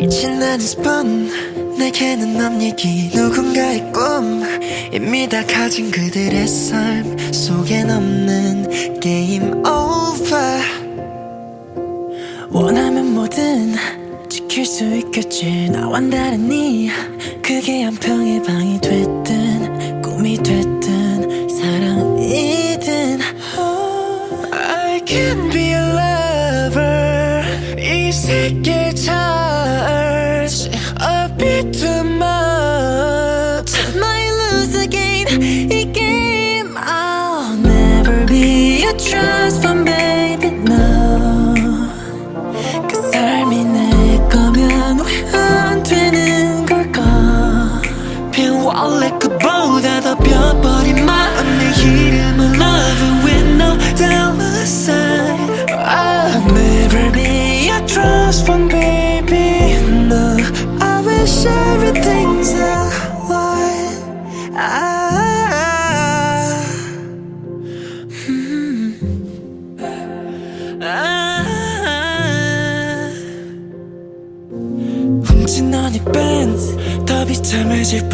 빛이 나는 스폰 내게는 남 얘기 누군가의 꿈 이미 다 가진 그들의 삶 속엔 없는 게임 over 원하면 뭐든 지킬 수 있겠지 나와 다르니 그게 한 평의 방이 됐든 꿈이 됐든 사랑이든 I can be a lover 이 세계 charge a bit too much might lose again 이 게임 I'll never be a trust fund baby no 그 삶이 내 거면 왜 안 되는 걸까 빈원래 그보다 더 펴버린 마음 내 이름은 love with no dollar sign I'll never be a trust fund baby no I wish everything's alright 훔친 너의 밴드 더 비참해질